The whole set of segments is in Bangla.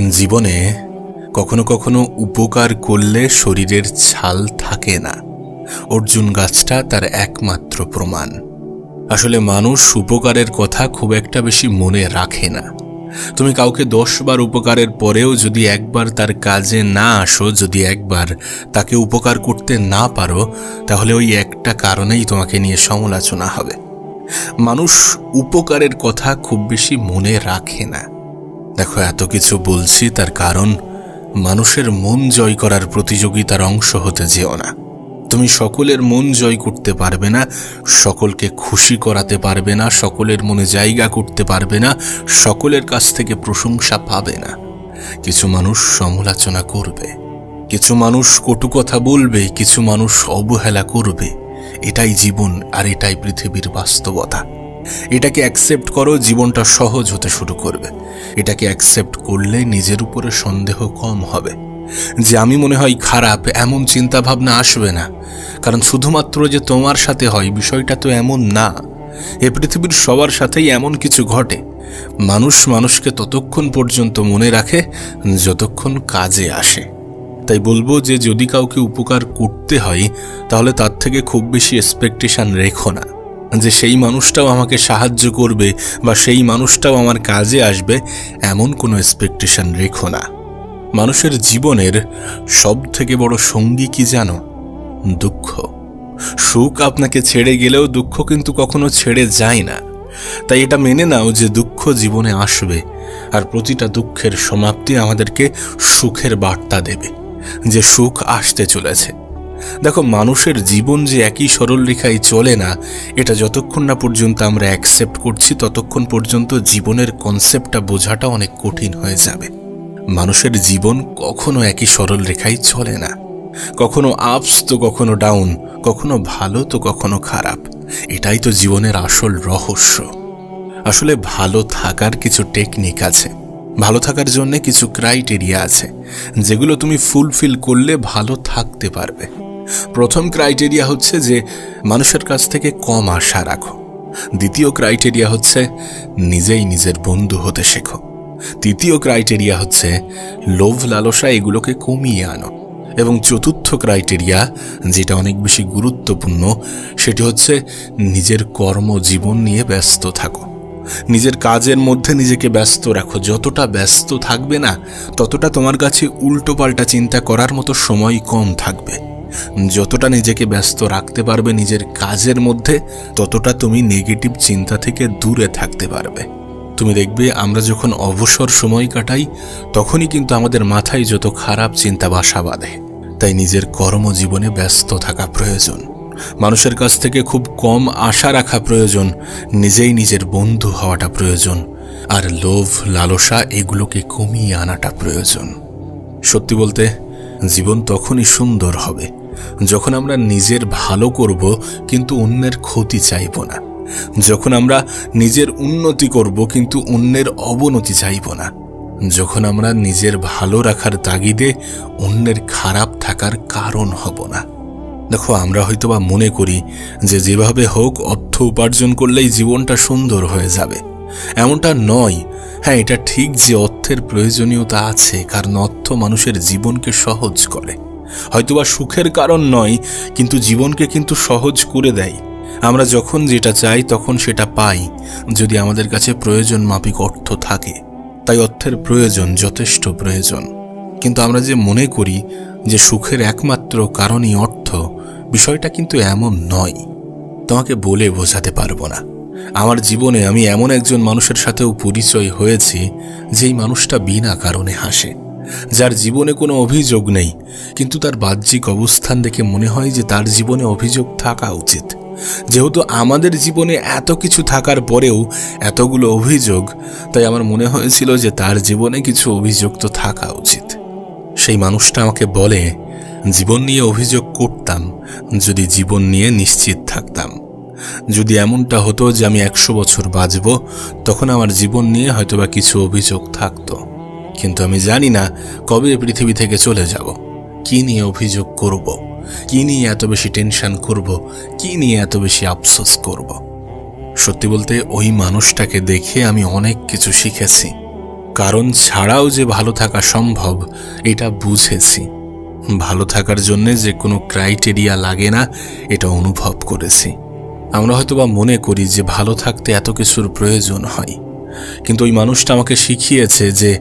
জীবনে কখনো কখনো উপকার করলে শরীরের ছাল থাকে না। অর্জুন গাছটা তার একমাত্র প্রমাণ। আসলে মানুষ উপকারের কথা খুব একটা বেশি মনে রাখে না। তুমি কাউকে 10 বার উপকারের পরেও যদি একবার তার কাজে না আসো, যদি একবার তাকে উপকার করতে না পারো, তাহলে ওই একটা কারণেই তোমাকে নিয়ে সমালোচনা হবে। মানুষ উপকারের কথা খুব বেশি মনে রাখে না। দেখো, এত কিছু বলছি তার কারণ মানুষের মন জয় করার প্রতিযোগিতার অংশ হতে যেও না। তুমি সকলের মন জয় করতে পারবে না, সকলকে খুশি করাতে পারবে না, সকলের মনে জায়গা করতে পারবে না, সকলের কাছ থেকে প্রশংসা পাবে না। কিছু মানুষ সমালোচনা করবে, কিছু মানুষ কটু কথা বলবে, কিছু মানুষ অবহেলা করবে। এটাই জীবন, আর এটাই পৃথিবীর বাস্তবতা। এটাকে অ্যাকসেপ্ট করো, জীবনটা সহজ হতে শুরু করবে। এটাকে অ্যাকসেপ্ট করলে নিজের উপরে সন্দেহ কম হবে। যে আমি মনে হয় খারাপ, এমন চিন্তা ভাবনা আসবে না। কারণ শুধুমাত্র যে তোমার সাথে হয়, বিষয়টা তো এমন না। এ পৃথিবীর সবার সাথেই এমন কিছু ঘটে। মানুষ মানুষকে ততক্ষণ পর্যন্ত মনে রাখে যতক্ষণ কাজে আসে। তাই বলবো যে যদি কাউকে উপকার করতে হয়, তাহলে তার থেকে খুব বেশি এক্সপেকটেশন রেখো না যে সেই মানুষটাও আমাকে সাহায্য করবে বা সেই মানুষটাও আমার কাজে আসবে। এমন কোনো এক্সপেকটেশন রেখো না। মানুষের জীবনের সব থেকে বড় সঙ্গী কি জানো? দুঃখ। সুখ আপনাকে ছেড়ে গেলেও দুঃখ কিন্তু কখনো ছেড়ে যায় না। তাই এটা মেনে নাও যে দুঃখ জীবনে আসবে, আর প্রতিটা দুঃখের সমাপ্তি আমাদেরকে সুখের বার্তা দেবে, যে সুখ আসতে চলেছে। দেখো, মানুষের জীবন যে একই সরল রেখায় চলে না, এটা যতক্ষণ না পর্যন্ত আমরা অ্যাকসেপ্ট করছি, ততক্ষণ পর্যন্ত জীবনের কনসেপ্টটা বোঝাটা অনেক কঠিন হয়ে যাবে। মানুষের জীবন কখনো একই সরল রেখায় চলে না। কখনো আপস তো কখনো ডাউন, কখনো ভালো তো কখনো খারাপ। এটাই তো জীবনের আসল রহস্য। আসলে ভালো থাকার কিছু টেকনিক আছে, ভালো থাকার জন্য কিছু ক্রাইটেরিয়া আছে, যেগুলো তুমি ফুলফিল করলে ভালো থাকতে পারবে। প্রথম ক্রাইটেরিয়া হচ্ছে যে মানুষের কাছ থেকে কম আশা রাখো। দ্বিতীয় ক্রাইটেরিয়া হচ্ছে নিজেই নিজের বন্ধু হতে শেখো। তৃতীয় ক্রাইটেরিয়া হচ্ছে লোভ লালসা এগুলোকে কমিয়ে আনো। এবং চতুর্থ ক্রাইটেরিয়া, যেটা অনেক বেশি গুরুত্বপূর্ণ, সেটি হচ্ছে নিজের কর্মজীবন নিয়ে ব্যস্ত থাকো। নিজের কাজের মধ্যে নিজেকে ব্যস্ত রাখো। যতটা ব্যস্ত থাকবে না, ততটা তোমার কাছে উল্টোপাল্টা চিন্তা করার মতো সময় কম থাকবে। যতটা নিজেকে ব্যস্ত রাখতে পারবে নিজের কাজের মধ্যে, ততটা তুমি নেগেটিভ চিন্তা থেকে দূরে থাকতে পারবে। তুমি দেখবে আমরা যখন অবসর সময় কাটাই, তখনই কিন্তু আমাদের মাথায় যত খারাপ চিন্তা বাসা বাঁধে। তাই নিজের কর্মজীবনে ব্যস্ত থাকা প্রয়োজন। মানুষের কাছ থেকে খুব কম আশা রাখা প্রয়োজন। নিজেই নিজের বন্ধু হওয়াটা প্রয়োজন। আর লোভ লালসা এগুলোকে কমিয়ে আনাটা প্রয়োজন। সত্যি বলতে, জীবন তখনই সুন্দর হবে যখন আমরা নিজের ভালো করব, কিন্তু অন্যের ক্ষতি চাইব না। যখন আমরা নিজের উন্নতি করব, কিন্তু অন্যের অবনতি চাইব না। যখন আমরা নিজের ভালো রাখার তাগিদে অন্যের খারাপ থাকার কারণ হব না। দেখো, আমরা হয়তোবা মনে করি যে যেভাবে হোক অর্থ উপার্জন করলেই জীবনটা সুন্দর হয়ে যাবে। এমনটা নয়। হ্যাঁ, এটা ঠিক যে অর্থের প্রয়োজনীয়তা আছে, কারণ অর্থ মানুষের জীবনকে সহজ করে। হয়তোবা সুখের কারণ নয়, কিন্তু জীবনকে কিন্তু সহজ করে দেয়। আমরা যখন যেটা চাই তখন সেটা পাই, যদি আমাদের কাছে প্রয়োজন মাফিক অর্থ থাকে। তাই অর্থের প্রয়োজন, যথেষ্ট প্রয়োজন। কিন্তু আমরা যে মনে করি যে সুখের একমাত্র কারণই অর্থ, বিষয়টা কিন্তু এমন নয়। তোমাকে বলে বোঝাতে পারবো না। আমার জীবনে আমি এমন একজন মানুষের সাথেও পরিচয় হয়েছি, যেই মানুষটা বিনা কারণে হাসে, যার জীবনে কোনো অভিযোগ নেই, কিন্তু তার বাহ্যিক অবস্থান দেখে মনে হয় যে তার জীবনে অভিযোগ থাকা উচিত। যেহেতু আমাদের জীবনে এত কিছু থাকার পরেও এতগুলো অভিযোগ, তাই আমার মনে হয়েছিল যে তার জীবনে কিছু অভিযোগ তো থাকা উচিত। সেই মানুষটা আমাকে বলে, জীবন নিয়ে অভিযোগ করতাম যদি জীবন নিয়ে নিশ্চিত থাকতাম। যদি এমনটা হতো যে আমি 100 বছর বাঁচব, তখন আমার জীবন নিয়ে হয়তোবা কিছু অভিযোগ থাকতো। কিন্তু আমি জানি না কবে পৃথিবী থেকে চলে যাব। কি নিয়ে অভিযোগ করব? কি নিয়ে এত বেশি টেনশন করব? কি নিয়ে এত বেশি আফসোস করব? সত্যি বলতে, ওই মানুষটাকে দেখে আমি অনেক কিছু শিখেছি। কারণ ছাড়াও যে ভালো থাকা সম্ভব এটা বুঝেছি। ভালো থাকার জন্য যে কোনো ক্রাইটেরিয়া লাগে না এটা অনুভব করেছি। আমরা হয়তোবা মনে করি যে ভালো থাকতে এত কিছুর প্রয়োজন হয়, কিন্তু ওই মানুষটা আমাকে শিখিয়েছে যে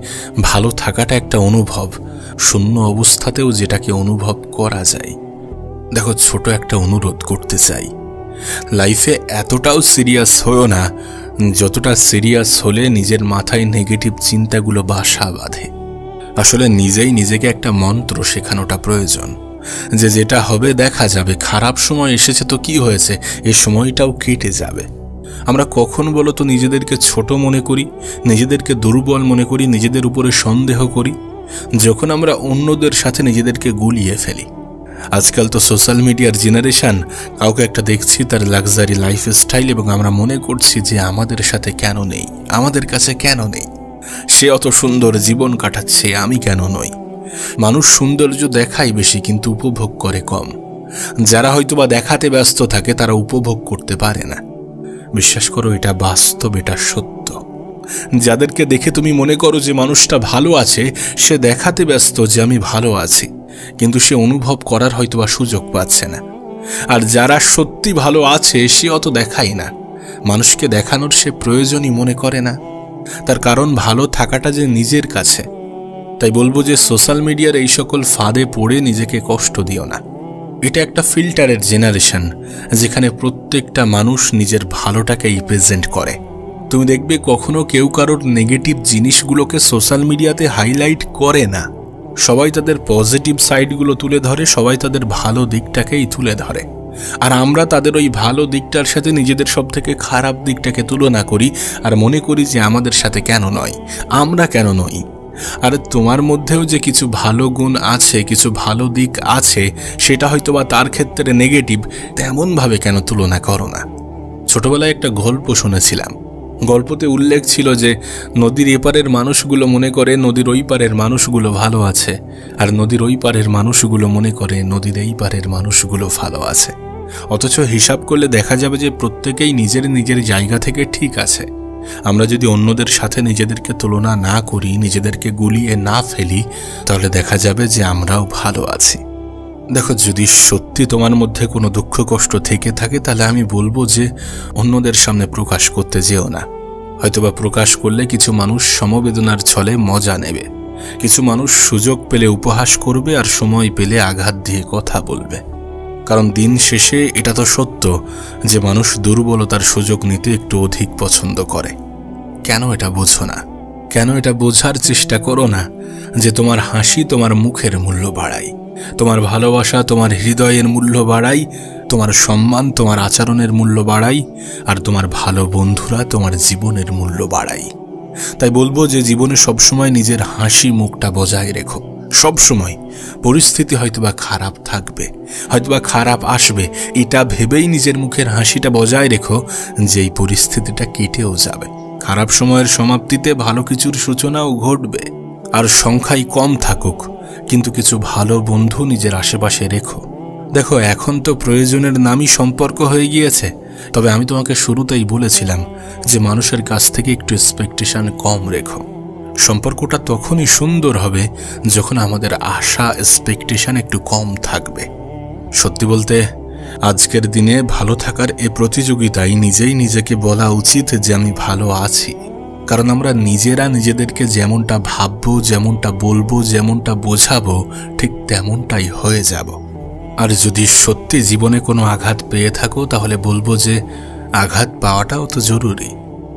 ভালো থাকাটা একটা অনুভব, শূন্য অবস্থাতেও যেটাকে অনুভব করা যায়। দেখো, ছোট একটা অনুরোধ করতে চাই, লাইফে এতটাও সিরিয়াস হয়েও না যতটা সিরিয়াস হলে নিজের মাথায় নেগেটিভ চিন্তাগুলো বাসা বাঁধে। আসলে নিজেই নিজেকে একটা মন্ত্র শেখানোটা প্রয়োজন যে যেটা হবে দেখা যাবে, খারাপ সময় এসেছে তো কি হয়েছে, এই সময়টাও কেটে যাবে। আমরা কখন বলো তো নিজেদেরকে ছোট মনে করি, নিজেদেরকে দুর্বল মনে করি, নিজেদের উপরে সন্দেহ করি? যখন আমরা অন্যদের সাথে নিজেদেরকে গুলিয়ে ফেলি। আজকাল তো সোশ্যাল মিডিয়ার জেনারেশন, কাউকে একটা দেখছি তার লাক্সারি লাইফস্টাইল এবং আমরা মনে করছি যে আমাদের সাথে কেন নেই, আমাদের কাছে কেন নেই, সে অত সুন্দর জীবন কাটাচ্ছে, আমি কেন নই। মানুষ সৌন্দর্য দেখায় বেশি কিন্তু উপভোগ করে কম। যারা হয়তোবা দেখাতে ব্যস্ত থাকে তারা উপভোগ করতে পারে না। বিশ্বাস করো, এটা বাস্তব, এটা সত্য। যাদেরকে দেখে তুমি মনে করো যে মানুষটা ভালো আছে, সে দেখাতে ব্যস্ত যে আমি ভালো আছি, কিন্তু সে অনুভব করার হয়তোবা সুযোগ পাচ্ছে না। আর যারা সত্যি ভালো আছে সে অত দেখায় না, মানুষকে দেখানোর সে প্রয়োজনই মনে করে না। তার কারণ ভালো থাকাটা যে নিজের কাছে। তাই বলবো যে সোশ্যাল মিডিয়ার এই সকল ফাঁদে পড়ে নিজেকে কষ্ট দিও না। এটা একটা ফিল্টারের জেনারেশন, যেখানে প্রত্যেকটা মানুষ নিজের ভালোটাকেই প্রেজেন্ট করে। তুমি দেখবে কখনো কেউ কারোর নেগেটিভ জিনিসগুলোকে সোশ্যাল মিডিয়াতে হাইলাইট করে না। সবাই তাদের পজিটিভ সাইডগুলো তুলে ধরে, সবাই তাদের ভালো দিকটাকেই তুলে ধরে। আর আমরা তাদের ওই ভালো দিকটার সাথে নিজেদের সব থেকে খারাপ দিকটাকে তুলনা করি আর মনে করি যে আমাদের সাথে কেন নয়, আমরা কেন নই। আর তোমার মধ্যেও যে কিছু ভালো গুণ আছে, কিছু ভালো দিক আছে, সেটা হয়তোবা তার ক্ষেত্রে নেগেটিভ, তেমনভাবে কেন তুলনা করো না। ছোটবেলায় একটা গল্প শুনেছিলাম। গল্পতে উল্লেখ ছিল যে নদীর এপারের মানুষগুলো মনে করে নদীর ওই পারের মানুষগুলো ভালো আছে, আর নদীর ওই পারের মানুষগুলো মনে করে নদীর এই পারের মানুষগুলো ভালো আছে। অথচ হিসাব করলে দেখা যাবে যে প্রত্যেকেই নিজের নিজের জায়গা থেকে ঠিক আছে। আমরা যদি অন্যদের সাথে নিজেদেরকে তুলনা না করি, নিজেদেরকে গুলিয়ে না ফেলি, তাহলে দেখা যাবে যে আমরাও ভালো আছি। দেখো, যদি সত্যি তোমার মধ্যে কোনো দুঃখ কষ্ট থেকে থাকে তাহলে আমি বলবো যে অন্যদের সামনে প্রকাশ করতে যেও না। হয়তোবা প্রকাশ করলে কিছু মানুষ সমবেদনার ছলে মজা নেবে, কিছু মানুষ সুযোগ পেলে উপহাস করবে, আর সময় পেলে আঘাত দিয়ে কথা বলবে। কারণ দিন শেষে এটা তো সত্য যে মানুষ দুর্বলতার সুযোগ নিতে একটু অধিক পছন্দ করে। কেন এটা বোঝো না? কেন এটা বোঝার চেষ্টা করো না যে তোমার হাসি তোমার মুখের মূল্য বাড়ায়, তোমার ভালোবাসা তোমার হৃদয়ের মূল্য বাড়ায়, তোমার সম্মান তোমার আচরণের মূল্য বাড়ায়, আর তোমার ভালো বন্ধুরা তোমার জীবনের মূল্য বাড়ায়। তাই বলবো যে জীবনে সবসময় নিজের হাসি মুখটা বজায় রেখো। সবসময় পরিস্থিতি হয়তোবা খারাপ থাকবে, হয়তোবা খারাপ আসবে, এটা ভেবেই নিজের মুখের হাসিটা বজায় রেখো যে এই পরিস্থিতিটা কেটেও যাবে। খারাপ সময়ের সমাপ্তিতে ভালো কিছুর সূচনাও ঘটবে। আর সংখ্যাই কম থাকুক, কিন্তু কিছু ভালো বন্ধু নিজের আশেপাশে রেখো। দেখো, এখন তো প্রয়োজনের নামই সম্পর্ক হয়ে গিয়েছে। তবে আমি তোমাকে শুরুতেই বলেছিলাম যে মানুষের কাছ থেকে একটু এক্সপেকটেশন কম রেখো। সম্পর্কটা তখনই সুন্দর হবে যখন আমাদের আশা এক্সপেকটেশন একটু কম থাকবে। সত্যি বলতে আজকের দিনে ভালো থাকার এই প্রতিযোগিতায় নিজেই নিজেকে বলা উচিত যে আমি ভালো আছি। কারণ আমরা নিজেরা নিজেদেরকে যেমনটা ভাববো, যেমনটা বলবো, যেমনটা বোঝাবো, ঠিক তেমনটাই হয়ে যাব। আর যদি সত্যি জীবনে কোনো আঘাত পেয়ে থাকো তাহলে বলবো যে আঘাত পাওয়াটাও তো জরুরি।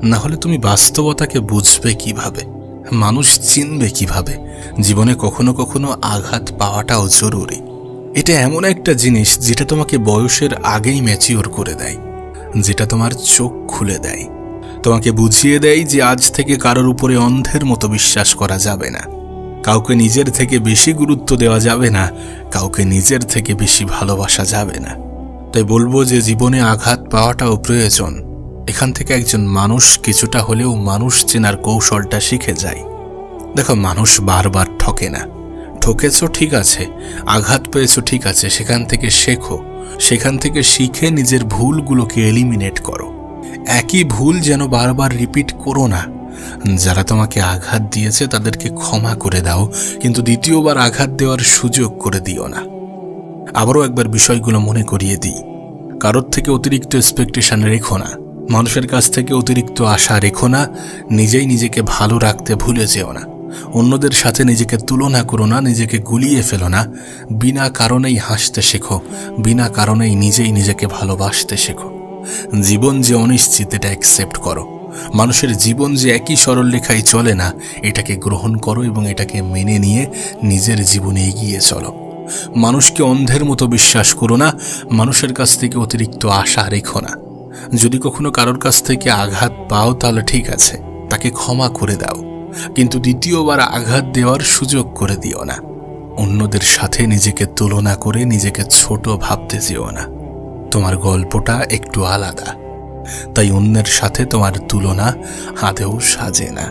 না হলে তুমি বাস্তবতাকে বুঝবে কিভাবে, মানুষ চিনবে কিভাবে? জীবনে কখনো কখনো আঘাত পাওয়াটাও জরুরি। এটা এমন একটা জিনিস যেটা তোমাকে বয়সের আগেই ম্যাচিওর করে দেয়, যেটা তোমার চোখ খুলে দেয়, তোমাকে বুঝিয়ে দেয় যে আজ থেকে কারোর উপরে অন্ধের মতো বিশ্বাস করা যাবে না, কাউকে নিজের থেকে বেশি গুরুত্ব দেওয়া যাবে না, কাউকে নিজের থেকে বেশি ভালোবাসা যাবে না। তাই বলবো যে জীবনে আঘাত পাওয়াটাও প্রয়োজন। এখান থেকে একজন মানুষ কিছুটা হলেও মানুষ চেনার কৌশলটা শিখে যায়। দেখো, মানুষ বারবার ঠকে না। ঠকেছো ঠিক আছে, আঘাত পেয়েছো ঠিক আছে, সেখান থেকে শেখো, সেখান থেকে শিখে নিজের ভুলগুলোকে এলিমিনেট করো। একই ভুল যেন বারবার রিপিট করো না। যারা তোমাকে আঘাত দিয়েছে তাদেরকে ক্ষমা করে দাও, কিন্তু দ্বিতীয়বার আঘাত দেওয়ার সুযোগ করে দিও না। আবারও একবার বিষয়গুলো মনে করিয়ে দিই, কারোর থেকে অতিরিক্ত এক্সপেকটেশন রেখো না, মানুষের কাছ থেকে অতিরিক্ত আশা রেখো না, নিজেই নিজেকে ভালো রাখতে ভুলে যেও না, অন্যদের সাথে নিজেকে তুলনা করো না, নিজেকে গুলিয়ে ফেলো না, বিনা কারণেই হাসতে শেখো, বিনা কারণেই নিজেই নিজেকে ভালোবাসতে শেখো। জীবন যে অনিশ্চিত এটা অ্যাকসেপ্ট করো, মানুষের জীবন যে একই সরলরেখায় চলে না এটাকে গ্রহণ করো এবং এটাকে মেনে নিয়ে নিজের জীবনে এগিয়ে চলো। মানুষকে অন্ধের মতো বিশ্বাস করো না, মানুষের কাছ থেকে অতিরিক্ত আশা রেখো না। যদি কখনো কারোর কাছ থেকে আঘাত পাও তাহলে ঠিক আছে, তাকে ক্ষমা করে দাও, কিন্তু দ্বিতীয়বার আঘাত দেওয়ার সুযোগ করে দিও না। অন্যদের সাথে নিজেকে তুলনা করে নিজেকে ছোট ভাবতে যেও না। তোমার গল্পটা একটু আলাদা, তাই অন্যের সাথে তোমার তুলনা আদৌ সাজে না।